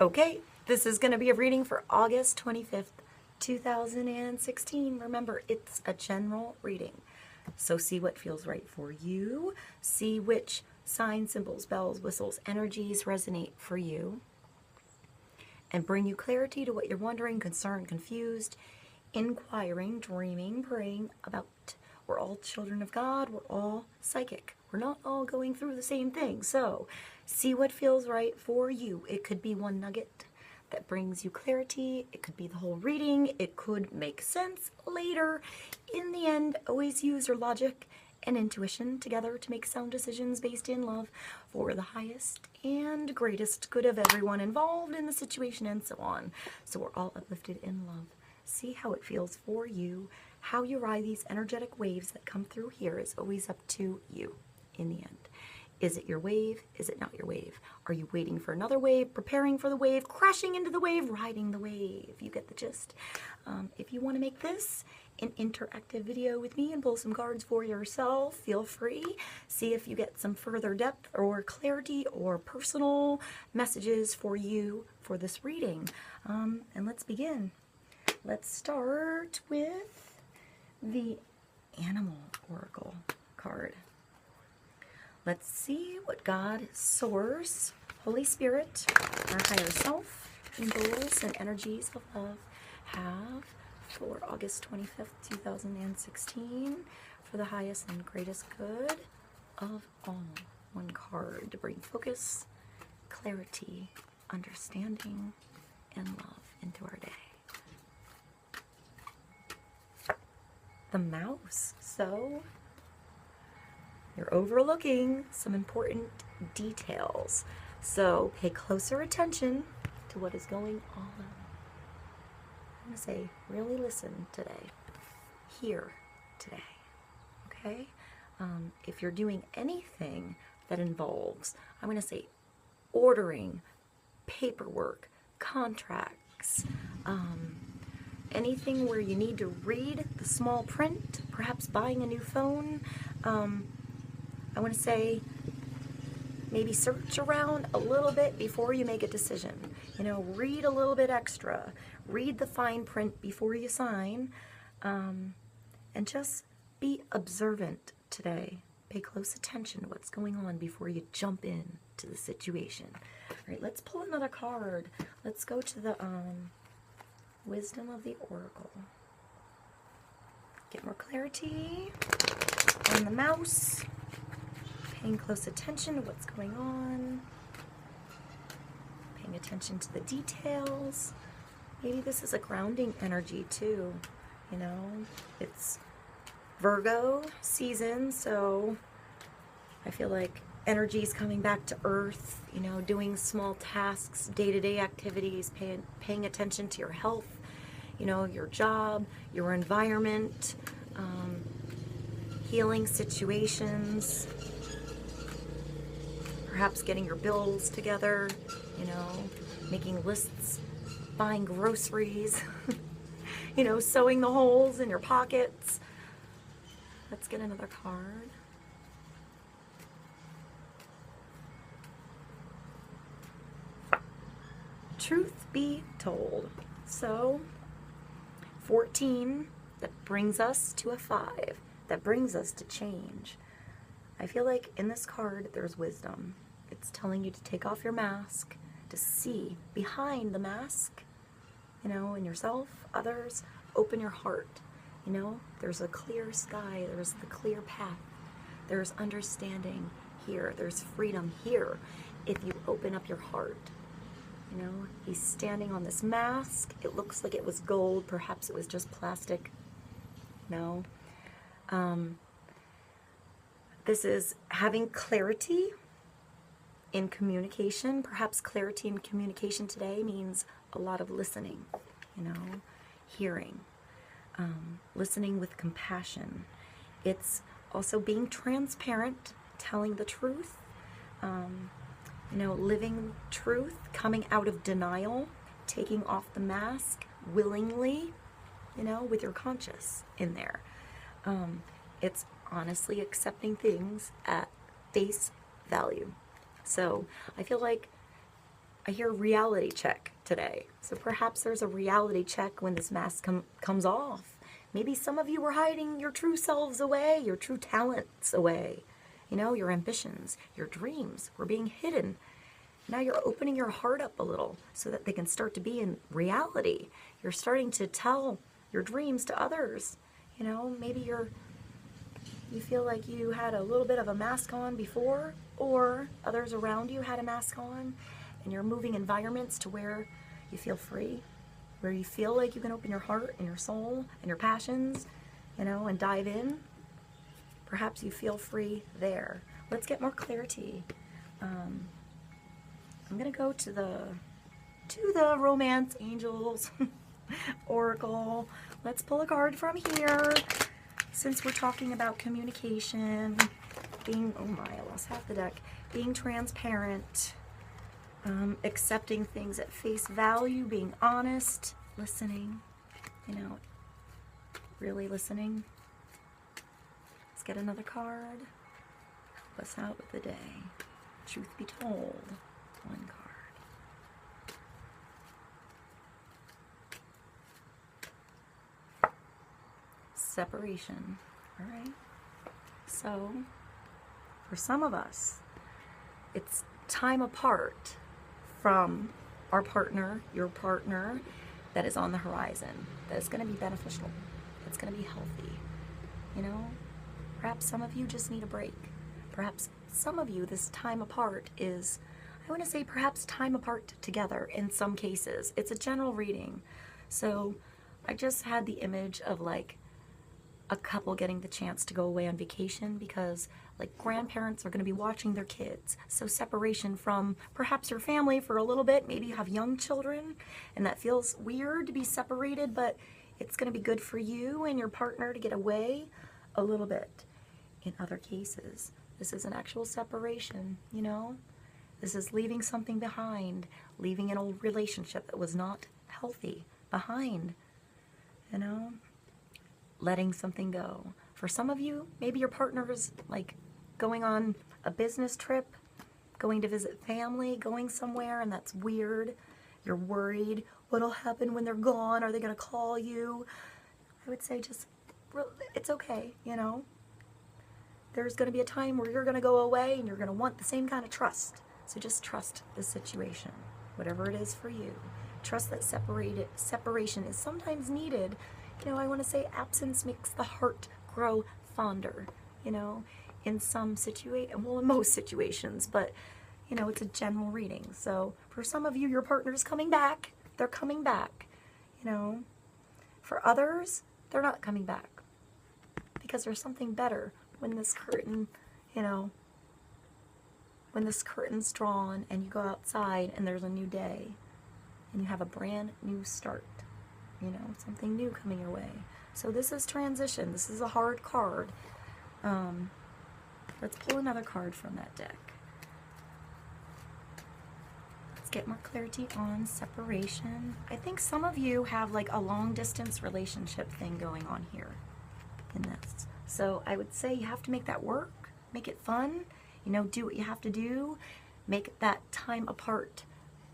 Okay, this is going to be a reading for August 25th, 2016. Remember, it's a general reading. So see what feels right for you. See which signs, symbols, bells, whistles, energies resonate for you. And bring you clarity to what you're wondering, concerned, confused, inquiring, dreaming, praying about. We're all children of God. We're all psychic. We're not all going through the same thing. So see what feels right for you. It could be one nugget that brings you clarity. It could be the whole reading. It could make sense later. In the end, always use your logic and intuition together to make sound decisions based in love for the highest and greatest good of everyone involved in the situation and so on. So we're all uplifted in love. See how it feels for you. How you ride these energetic waves that come through here is always up to you in the end. Is it your wave? Is it not your wave? Are you waiting for another wave, preparing for the wave, crashing into the wave, riding the wave? You get the gist. If you want to make this an interactive video with me and pull some cards for yourself, feel free. See if you get some further depth or clarity or personal messages for you for this reading. And let's begin. Let's start with the Animal Oracle card. Let's see what God, Source, Holy Spirit, our higher self, angels, and energies of love have for August 25th, 2016 for the highest and greatest good of all. One card to bring focus, clarity, understanding, and love into our day. The Mouse. So you're overlooking some important details. So pay closer attention to what is going on. I'm going to say, really listen today. Hear today. Okay? If you're doing anything that involves, I'm going to say, ordering, paperwork, contracts, anything where you need to read the small print, perhaps buying a new phone, I want to say maybe search around a little bit before you make a decision. You know, read a little bit extra. Read the fine print before you sign. And just be observant today. Pay close attention to what's going on before you jump in to the situation. All right, let's pull another card. Let's go to the Wisdom of the Oracle. Get more clarity on the Mouse. Paying close attention to what's going on. Paying attention to the details. Maybe this is a grounding energy too. You know, it's Virgo season, so I feel like energy is coming back to earth, you know, doing small tasks, day-to-day activities, paying attention to your health, you know, your job, your environment, healing situations, perhaps getting your bills together, you know, making lists, buying groceries, you know, sewing the holes in your pockets. Let's get another card. Truth be told. So, 14, that brings us to a 5, that brings us to change. I feel like in this card there's wisdom. It's telling you to take off your mask, to see behind the mask, you know, in yourself, others. Open your heart. You know, there's a clear sky, there's the clear path, there's understanding here, there's freedom here if you open up your heart. You know, he's standing on this mask. It looks like it was gold, perhaps it was just plastic. No. This is having clarity in communication. Perhaps clarity in communication today means a lot of listening, you know, hearing. Listening with compassion. It's also being transparent, telling the truth, you know, living truth, coming out of denial, taking off the mask willingly, you know, with your conscious in there. It's honestly accepting things at face value. So I feel like I hear reality check today. So perhaps there's a reality check when this mask comes off. Maybe some of you were hiding your true selves away, your true talents away. You know, your ambitions, your dreams were being hidden. Now you're opening your heart up a little so that they can start to be in reality. You're starting to tell your dreams to others. You know, maybe you feel like you had a little bit of a mask on before, or others around you had a mask on, and you're moving environments to where you feel free, where you feel like you can open your heart and your soul and your passions, you know, and dive in. Perhaps you feel free there. Let's get more clarity. I'm gonna go to the Romance Angels Oracle. Let's pull a card from here. Since we're talking about communication, being, oh my, I lost half the deck. Being transparent, accepting things at face value, being honest, listening, you know, really listening. Let's get another card. Help us out with the day. Truth be told, one card. Separation. All right. So, for some of us, it's time apart from our partner, your partner, that is on the horizon, that is going to be beneficial. It's going to be healthy. You know, perhaps some of you just need a break. Perhaps some of you, this time apart is, I want to say perhaps time apart together in some cases. It's a general reading. So I just had the image of like a couple getting the chance to go away on vacation because like grandparents are going to be watching their kids. So separation from perhaps your family for a little bit. Maybe you have young children and that feels weird to be separated, but it's going to be good for you and your partner to get away a little bit. In other cases, this is an actual separation, you know? This is leaving something behind, leaving an old relationship that was not healthy behind, you know? Letting something go. For some of you, maybe your partner is like going on a business trip, going to visit family, going somewhere, and that's weird. You're worried. What'll happen when they're gone? Are they going to call you? I would say just, it's okay, you know? There's going to be a time where you're going to go away and you're going to want the same kind of trust. So just trust the situation, whatever it is for you. Trust that separation is sometimes needed. You know, I want to say absence makes the heart grow fonder, you know, in some situation, well, in most situations, but, you know, it's a general reading. So for some of you, your partner's coming back. They're coming back, you know. For others, they're not coming back because there's something better when this curtain, you know, when this curtain's drawn and you go outside and there's a new day and you have a brand new start, you know, something new coming your way. So this is transition. This is a hard card. Let's pull another card from that deck. Let's get more clarity on separation. I think some of you have like a long distance relationship thing going on here in this. So I would say you have to make that work, make it fun, you know, do what you have to do, make that time apart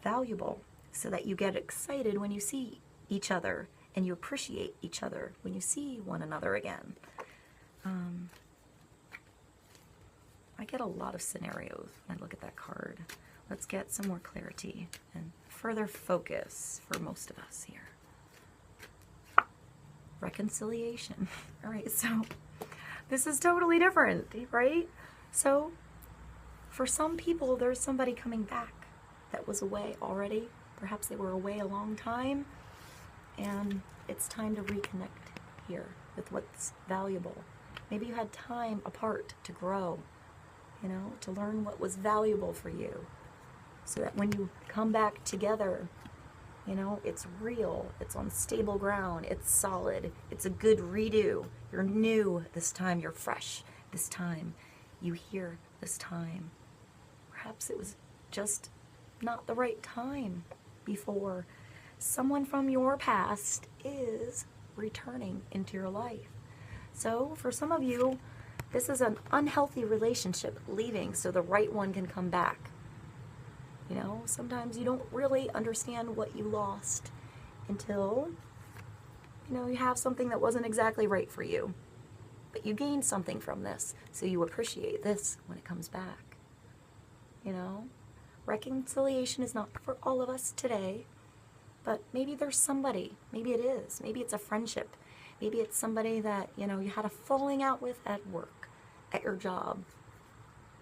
valuable so that you get excited when you see each other and you appreciate each other when you see one another again. I get a lot of scenarios when I look at that card. Let's get some more clarity and further focus for most of us here. Reconciliation. All right, so this is totally different, right? So for some people, there's somebody coming back that was away already. Perhaps they were away a long time, and it's time to reconnect here with what's valuable. Maybe you had time apart to grow, you know, to learn what was valuable for you, so that when you come back together, you know, it's real, it's on stable ground, it's solid, it's a good redo. You're new this time, you're fresh this time, you hear this time. Perhaps it was just not the right time before. Someone from your past is returning into your life. So for some of you, this is an unhealthy relationship leaving so the right one can come back. You know, sometimes you don't really understand what you lost until, you know, you have something that wasn't exactly right for you. But you gained something from this, so you appreciate this when it comes back. You know, reconciliation is not for all of us today, but maybe there's somebody, maybe it is, maybe it's a friendship, maybe it's somebody that, you know, you had a falling out with at work, at your job,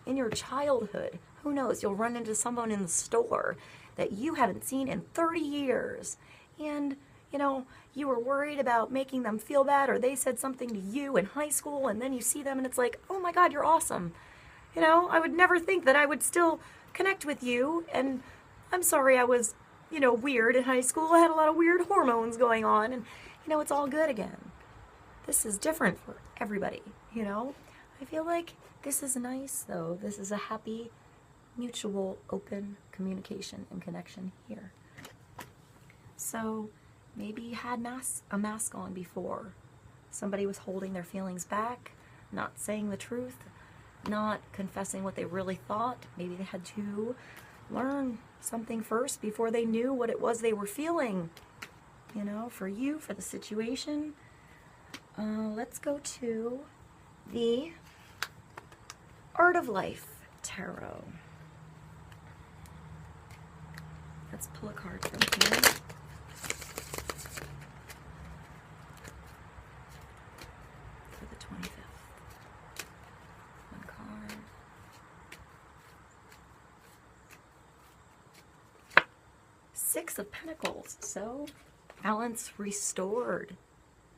in your childhood. Who knows, you'll run into someone in the store that you haven't seen in 30 years, and you know, you were worried about making them feel bad, or they said something to you in high school, and then you see them and it's like, oh my God, you're awesome. You know, I would never think that I would still connect with you, and I'm sorry I was, you know, weird in high school. I had a lot of weird hormones going on, and you know, it's all good again. This is different for everybody, you know. I feel like this is nice though. This is a happy, mutual, open communication and connection here. So maybe you had a mask on before. Somebody was holding their feelings back, not saying the truth, not confessing what they really thought. Maybe they had to learn something first before they knew what it was they were feeling. You know, for you, for the situation. Let's go to the Art of Life Tarot. Let's pull a card from here. For the 25th. One card. Six of Pentacles. So, balance restored.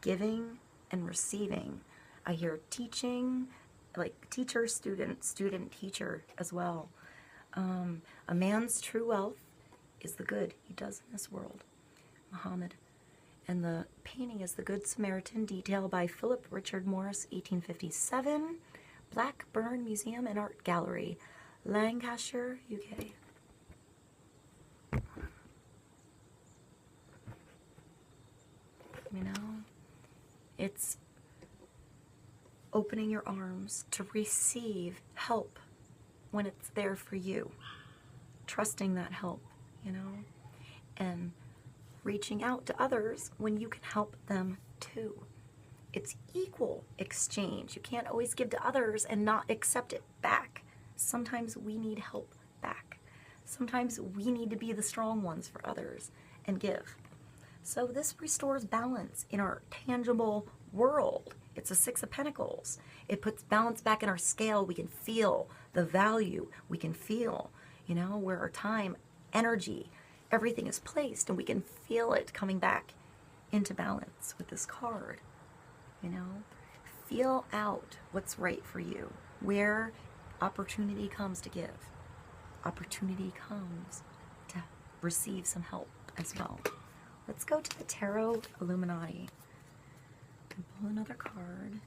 Giving and receiving. I hear teaching, like teacher, student, student, teacher as well. A man's true wealth is the good he does in this world. MOHAMMAD. And the painting is The Good Samaritan, detail by Philip Richard Morris, 1857. Blackburn Museum and Art Gallery, Lancashire, UK. You know, it's opening your arms to receive help when it's there for you. Trusting that help, you know, and reaching out to others when you can help them too. It's equal exchange. You can't always give to others and not accept it back. Sometimes we need help back. Sometimes we need to be the strong ones for others and give. So this restores balance in our tangible world. It's a Six of Pentacles. It puts balance back in our scale. We can feel the value. We can feel, you know, where our time, energy, everything is placed, and we can feel it coming back into balance with this card. You know, feel out what's right for you, where opportunity comes to give. Opportunity comes to receive some help as well. Let's go to the Tarot Illuminati. And pull another card.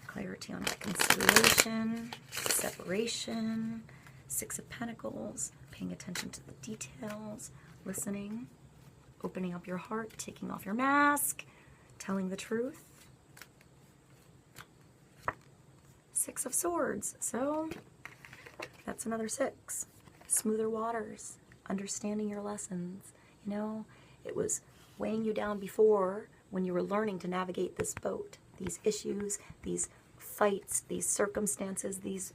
Clarity on reconciliation, separation, Six of Pentacles, paying attention to the details, listening, opening up your heart, taking off your mask, telling the truth. Six of Swords. So that's another six. Smoother waters, understanding your lessons. You know, it was weighing you down before when you were learning to navigate this boat, these issues, these fights, these circumstances, this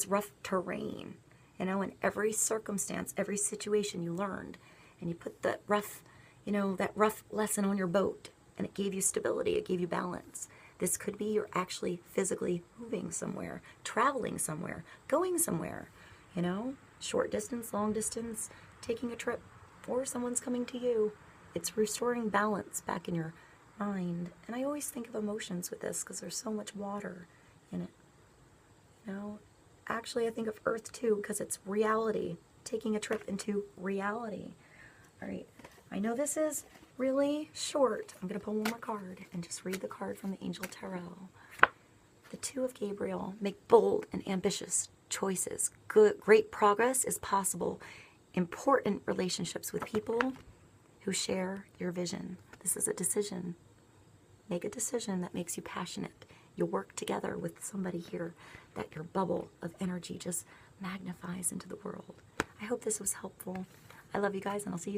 rough terrain. You know, in every circumstance, every situation you learned, and you put that rough, you know, that rough lesson on your boat, and it gave you stability, it gave you balance. This could be you're actually physically moving somewhere, traveling somewhere, going somewhere, you know, short distance, long distance, taking a trip, or someone's coming to you. It's restoring balance back in your mind. And I always think of emotions with this because there's so much water in it. You know, actually I think of Earth too because it's reality, taking a trip into reality. All right, I know this is really short. I'm going to pull one more card and just read the card from the Angel Tarot. The Two of Gabriel. Make bold and ambitious choices. Great progress is possible. Important relationships with people who share your vision. This is a decision. Make a decision that makes you passionate. You work together with somebody here that your bubble of energy just magnifies into the world. I hope this was helpful. I love you guys, and I'll see you